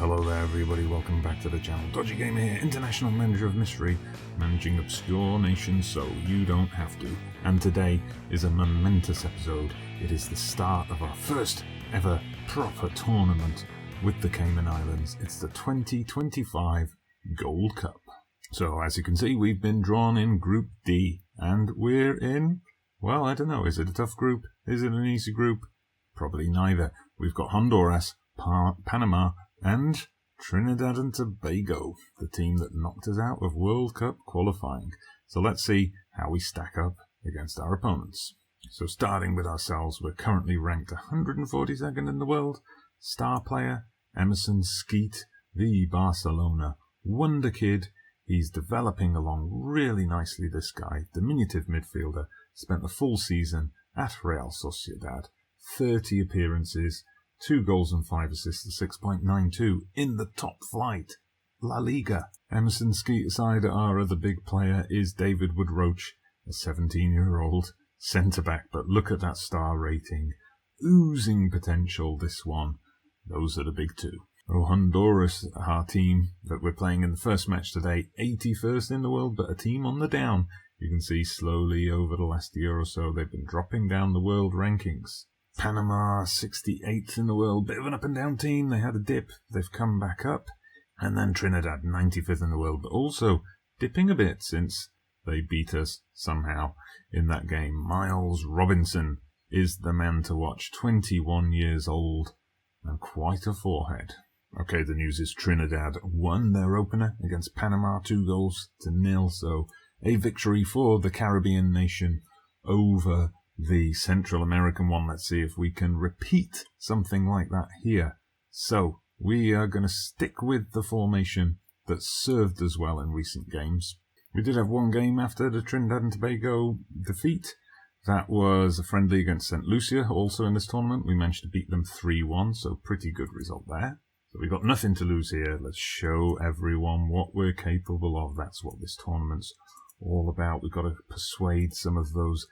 hello there everybody, welcome back to the channel. Dodgy Gamer here, international manager of mystery, managing obscure nations so you don't have to. And today is a momentous episode. It is the start of our first ever proper tournament with the Cayman Islands. It's the 2025 Gold Cup. So as you can see, we've been drawn in Group D, and we're in, well, I don't know, is it a tough group? Is it an easy group? Probably neither. We've got Honduras, Panama, and Trinidad and Tobago, the team that knocked us out of World Cup qualifying. So let's see how we stack up against our opponents. So starting with ourselves, we're currently ranked 142nd in the world. Star player, Emerson Skeet, the Barcelona wonder kid. He's developing along really nicely, this guy. Diminutive midfielder, spent a full season at Real Sociedad. 30 appearances, 2 goals and 5 assists, 6.92 in the top flight, La Liga. Emerson Skeet aside, our other big player is David Woodroach, a 17-year-old centre-back, but look at that star rating. Oozing potential, this one. Those are the big two. Oh, Honduras, our team that we're playing in the first match today, 81st in the world, but a team on the down. You can see slowly over the last year or so, they've been dropping down the world rankings. Panama, 68th in the world, bit of an up-and-down team. They had a dip, they've come back up. And then Trinidad, 95th in the world, but also dipping a bit since they beat us somehow in that game. Miles Robinson is the man to watch, 21 years old, and quite a forehead. Okay, the news is Trinidad won their opener against Panama, 2-0, so a victory for the Caribbean nation over the Central American one. Let's see if we can repeat something like that here. So we are going to stick with the formation that served us well in recent games. We did have one game after the Trinidad and Tobago defeat. That was a friendly against St. Lucia, also in this tournament. We managed to beat them 3-1, so pretty good result there. So we've got nothing to lose here. Let's show everyone what we're capable of. That's what this tournament's all about. We've got to persuade some of those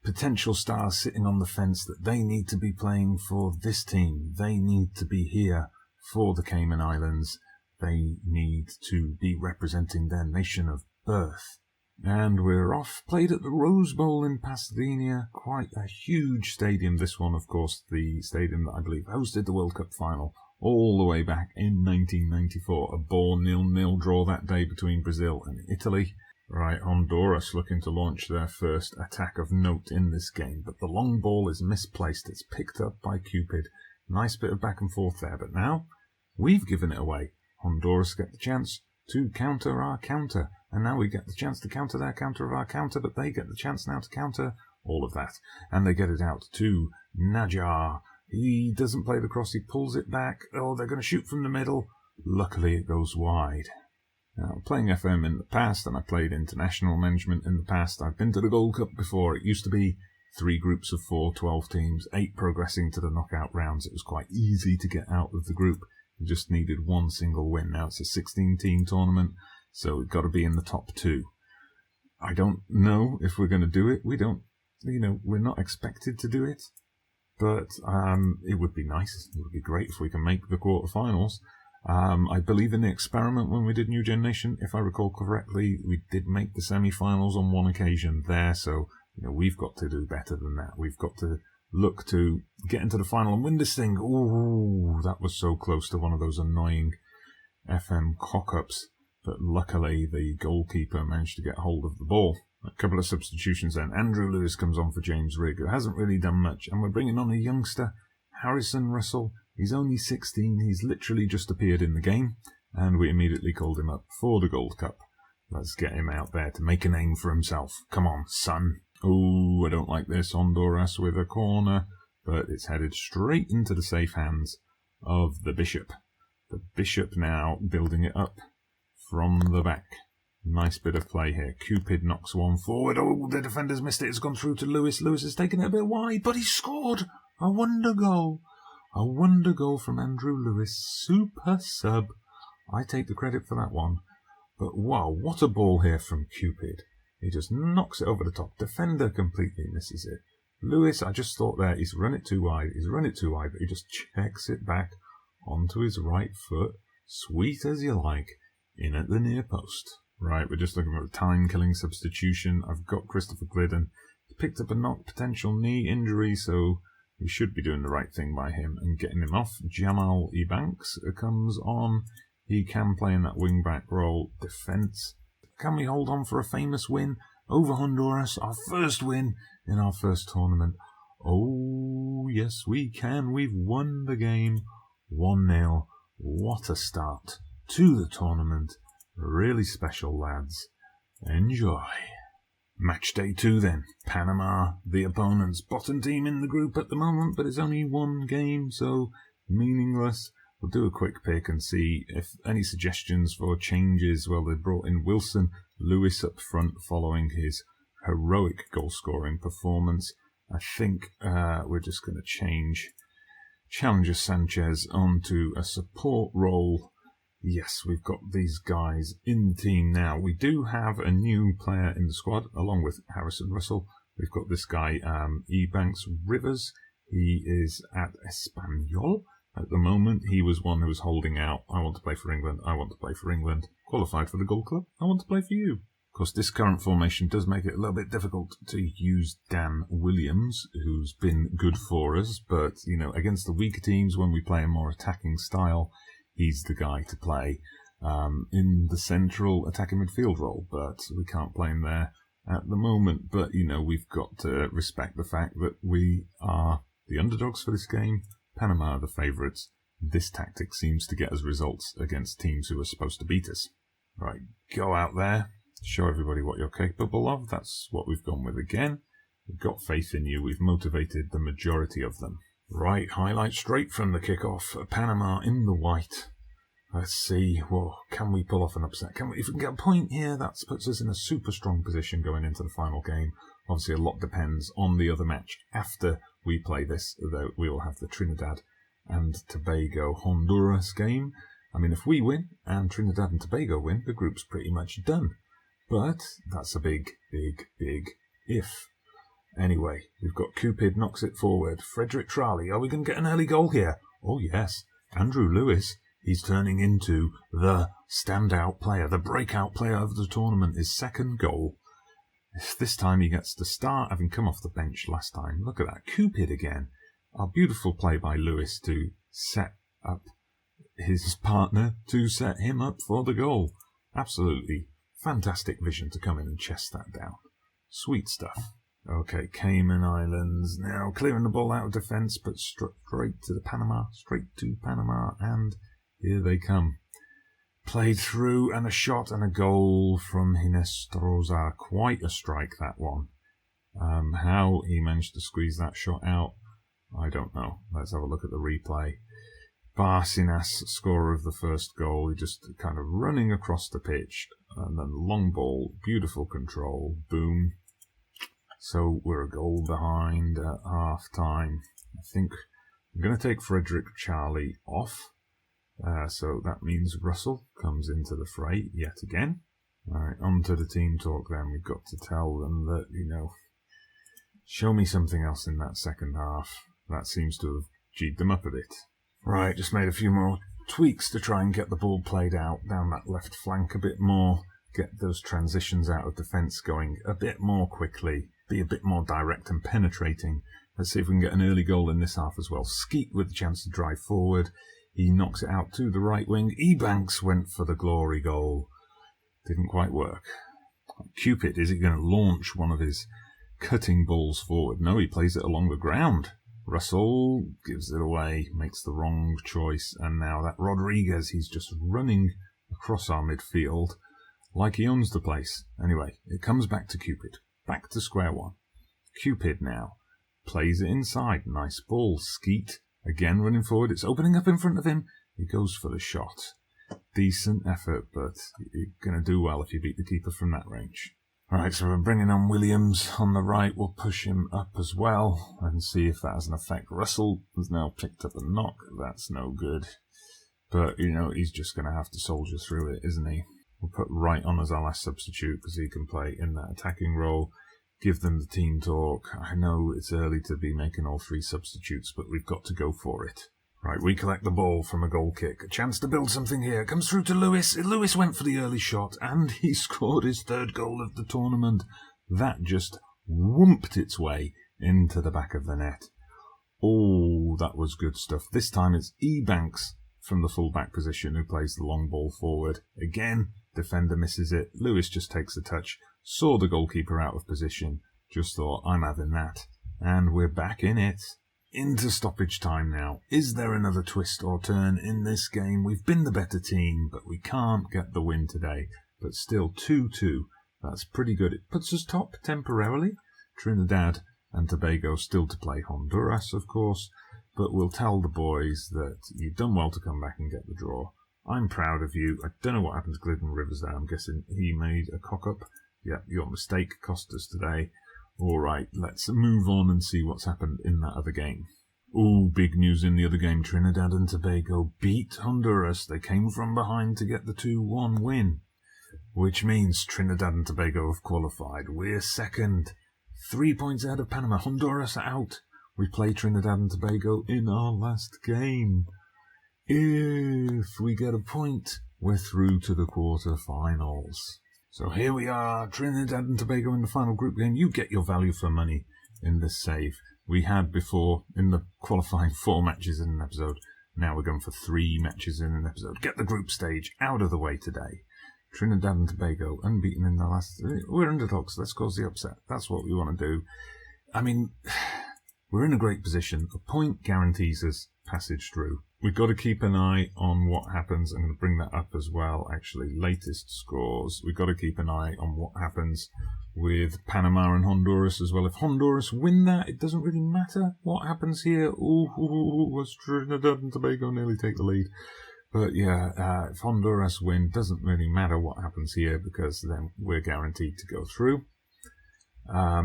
potential stars sitting on the fence that they need to be playing for this team. They need to be here for the Cayman Islands. They need to be representing their nation of birth. And we're off. Played at the Rose Bowl in Pasadena. Quite a huge stadium, this one, of course, the stadium that I believe hosted the World Cup final all the way back in 1994. A ball 0-0 draw that day between Brazil and Italy. Right, Honduras looking to launch their first attack of note in this game, but the long ball is misplaced. It's picked up by Cupid. Nice bit of back and forth there, but now we've given it away. Honduras get the chance to counter our counter, and now we get the chance to counter their counter of our counter, but they get the chance now to counter all of that. And they get it out to Najar. He doesn't play the cross, he pulls it back. Oh, they're going to shoot from the middle. Luckily it goes wide. Now, playing FM in the past, and I played international management in the past. I've been to the Gold Cup before. It used to be 3 groups of 4, 12 teams, 8 progressing to the knockout rounds. It was quite easy to get out of the group. You just needed one single win. Now it's a 16-team tournament, so we've got to be in the top 2. I don't know if we're going to do it. We don't, we're not expected to do it, but it would be nice. It would be great if we can make the quarterfinals. I believe in the experiment when we did Newgen Nation. If I recall correctly, we did make the semi-finals on one occasion there, so we've got to do better than that. We've got to look to get into the final and win this thing. Ooh, that was so close to one of those annoying FM cock-ups, but luckily the goalkeeper managed to get hold of the ball. A couple of substitutions then. Andrew Lewis comes on for James Rigg, who hasn't really done much, and we're bringing on a youngster, Harrison Russell. He's only 16, he's literally just appeared in the game, and we immediately called him up for the Gold Cup. Let's get him out there to make a name for himself. Come on, son. Oh, I don't like this. Honduras with a corner, but it's headed straight into the safe hands of the Bishop. The Bishop now building it up from the back. Nice bit of play here. Cupid knocks one forward. Oh, the defender's missed it. It's gone through to Lewis. Lewis has taken it a bit wide, but he scored a wonder goal. A wonder goal from Andrew Lewis. Super sub. I take the credit for that one. But wow, what a ball here from Cupid. He just knocks it over the top. Defender completely misses it. Lewis, I just thought there, he's run it too wide, but he just checks it back onto his right foot, sweet as you like, in at the near post. Right, we're just looking at a time-killing substitution. I've got Christopher Glidden. He's picked up a knock, potential knee injury, so we should be doing the right thing by him and getting him off. Jamal Ebanks comes on. He can play in that wing-back role. Defence. Can we hold on for a famous win over Honduras? Our first win in our first tournament. Oh, yes, we can. We've won the game 1-0. What a start to the tournament. Really special, lads. Enjoy. Match day 2 then. Panama, the opponents. Bottom team in the group at the moment, but it's only one game, so meaningless. We'll do a quick pick and see if any suggestions for changes. Well, they brought in Wilson Lewis up front following his heroic goal-scoring performance. I think we're just going to change Challenger Sanchez onto a support role. Yes, we've got these guys in the team now. We do have a new player in the squad, along with Harrison Russell. We've got this guy, Ebanks Rivers. He is at Espanyol at the moment. He was one who was holding out. I want to play for England. I want to play for England. Qualified for the Gold Club. I want to play for you. Of course, this current formation does make it a little bit difficult to use Dan Williams, who's been good for us. But, you know, against the weaker teams, when we play a more attacking style, he's the guy to play in the central attacking midfield role. But we can't play him there at the moment. But, you know, we've got to respect the fact that we are the underdogs for this game. Panama are the favourites. This tactic seems to get us results against teams who are supposed to beat us. Right, go out there. Show everybody what you're capable of. That's what we've gone with again. We've got faith in you. We've motivated the majority of them. Right, highlight straight from the kickoff. Panama in the white. Let's see. Whoa, can we pull off an upset? If we can get a point here, that puts us in a super strong position going into the final game. Obviously, a lot depends on the other match. After we play this, though, we will have the Trinidad and Tobago Honduras game. I mean, if we win and Trinidad and Tobago win, the group's pretty much done. But that's a big if. Anyway, we've got Cupid knocks it forward. Frederick Trali, are we going to get an early goal here? Oh, yes. Andrew Lewis, he's turning into the standout player, the breakout player of the tournament. His second goal. This time he gets to start, having come off the bench last time. Look at that. Cupid again. A beautiful play by Lewis to set up his partner to set him up for the goal. Absolutely fantastic vision to come in and chest that down. Sweet stuff. Okay, Cayman Islands now clearing the ball out of defence, but straight to Panama, and here they come. Played through, and a shot and a goal from Hinestroza. Quite a strike, that one. How he managed to squeeze that shot out, I don't know. Let's have a look at the replay. Barcinas, scorer of the first goal, he just kind of running across the pitch, and then long ball, beautiful control, boom. So we're a goal behind at half time. I think I'm going to take Frederick Charlie off. So that means Russell comes into the fray yet again. Alright, on to the team talk then. We've got to tell them that, you know, show me something else in that second half. That seems to have G'd them up a bit. Right, just made a few more tweaks to try and get the ball played out down that left flank a bit more. Get those transitions out of defence going a bit more quickly. Be a bit more direct and penetrating. Let's see if we can get an early goal in this half as well. Skeet with the chance to drive forward. He knocks it out to the right wing. Ebanks went for the glory goal. Didn't quite work. Cupid, is he going to launch one of his cutting balls forward? No, he plays it along the ground. Russell gives it away, makes the wrong choice, and now that Rodriguez, he's just running across our midfield like he owns the place. Anyway, it comes back to Cupid. Back to square one. Cupid now plays it inside. Nice ball. Skeet again running forward. It's opening up in front of him. He goes for the shot. Decent effort, but you're going to do well if you beat the keeper from that range. Alright, so we're bringing on Williams on the right. We'll push him up as well and see if that has an effect. Russell has now picked up a knock. That's no good. But, you know, he's just going to have to soldier through it, isn't he? We'll put Wright on as our last substitute because he can play in that attacking role. Give them the team talk. I know it's early to be making all three substitutes, but we've got to go for it. Right, we collect the ball from a goal kick. A chance to build something here. Comes through to Lewis. Lewis went for the early shot, and he scored his third goal of the tournament. That just whooped its way into the back of the net. Oh, that was good stuff. This time it's Ebanks from the full-back position who plays the long ball forward. Again, defender misses it. Lewis just takes a touch. Saw the goalkeeper out of position. Just thought, I'm having that. And we're back in it. Into stoppage time now. Is there another twist or turn in this game? We've been the better team, but we can't get the win today. But still 2-2. That's pretty good. It puts us top temporarily. Trinidad and Tobago still to play. Honduras, of course. But we'll tell the boys that you've done well to come back and get the draw. I'm proud of you. I don't know what happened to Glidden Rivers there. I'm guessing he made a cock-up. Yeah, your mistake cost us today. All right, let's move on and see what's happened in that other game. Oh, big news in the other game. Trinidad and Tobago beat Honduras. They came from behind to get the 2-1 win, which means Trinidad and Tobago have qualified. We're second. 3 points ahead of Panama. Honduras are out. We play Trinidad and Tobago in our last game. If we get a point, we're through to the quarterfinals. So here we are, Trinidad and Tobago in the final group game. You get your value for money in this save. We had before in the qualifying 4 matches in an episode. Now we're going for 3 matches in an episode. Get the group stage out of the way today. Trinidad and Tobago unbeaten in the last... We're underdogs. Let's cause the upset. That's what we want to do. I mean, we're in a great position. A point guarantees us passage through. We've got to keep an eye on what happens. I'm going to bring that up as well, actually. Latest scores. We've got to keep an eye on what happens with Panama and Honduras as well. If Honduras win that, it doesn't really matter what happens here. Ooh, Trinidad and Tobago nearly take the lead. But yeah, if Honduras win, doesn't really matter what happens here because then we're guaranteed to go through.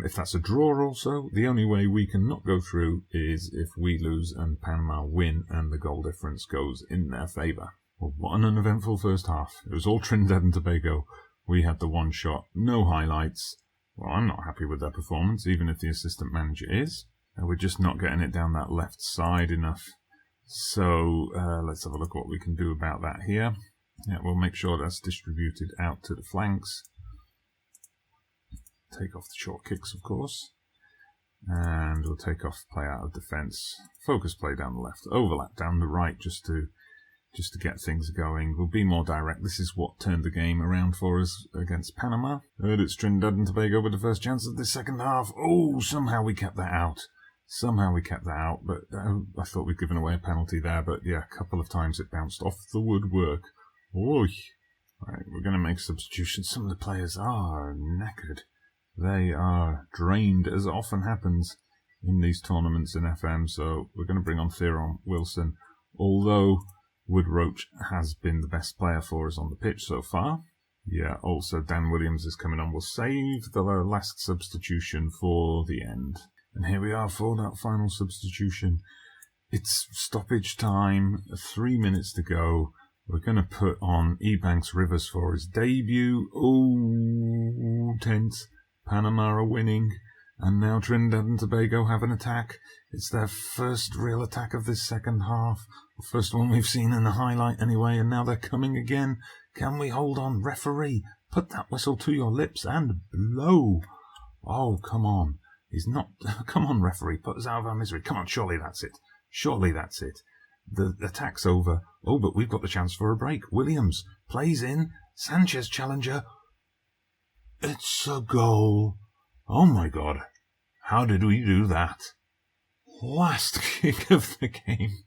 If that's a draw also, the only way we can not go through is if we lose and Panama win and the goal difference goes in their favour. Well, what an uneventful first half. It was all Trinidad and Tobago. We had the one shot, no highlights. Well, I'm not happy with their performance, even if the assistant manager is. We're just not getting it down that left side enough. So let's have a look what we can do about that here. Yeah, we'll make sure that's distributed out to the flanks. Take off the short kicks, of course. And we'll take off play out of defence. Focus play down the left. Overlap down the right just to get things going. We'll be more direct. This is what turned the game around for us against Panama. It's Trinidad and Tobago with the first chance of the second half. Oh, somehow we kept that out. But I thought we'd given away a penalty there. But yeah, a couple of times it bounced off the woodwork. Oy. Right, we're going to make substitutions. Some of the players are knackered. They are drained, as often happens in these tournaments in FM, so we're going to bring on Theron Wilson, although Woodroach has been the best player for us on the pitch so far. Yeah, also Dan Williams is coming on. We'll save the last substitution for the end. And here we are for that final substitution. It's stoppage time, 3 minutes to go. We're going to put on Ebanks Rivers for his debut. Oh, tense. Panama are winning, and now Trinidad and Tobago have an attack. It's their first real attack of this second half. The first one we've seen in the highlight anyway, and now they're coming again. Can we hold on? Referee, put that whistle to your lips and blow. Oh, come on. He's not... Come on, referee, put us out of our misery. Come on, surely that's it. The attack's over. Oh, but we've got the chance for a break. Williams plays in. Sanchez challenger. It's a goal. Oh my God. How did we do that? Last kick of the game.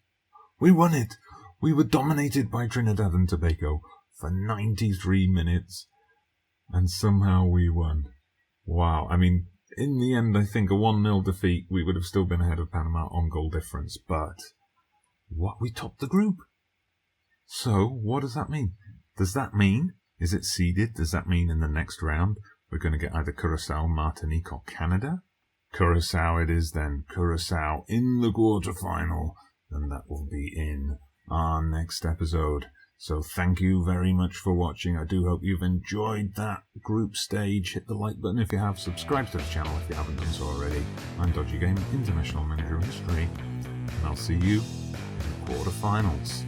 We won it. We were dominated by Trinidad and Tobago for 93 minutes. And somehow we won. Wow. I mean, in the end, I think a 1-0 defeat, we would have still been ahead of Panama on goal difference. But we topped the group. So, what does that mean? Does that mean... Is it seeded? Does that mean in the next round we're going to get either Curaçao, Martinique or Canada? Curaçao it is then. Curaçao in the quarterfinal. And that will be in our next episode. So thank you very much for watching. I do hope you've enjoyed that group stage. Hit the like button if you have. Subscribe to the channel if you haven't done so already. I'm Dodgy Game, International Manager of History. And I'll see you in the quarterfinals.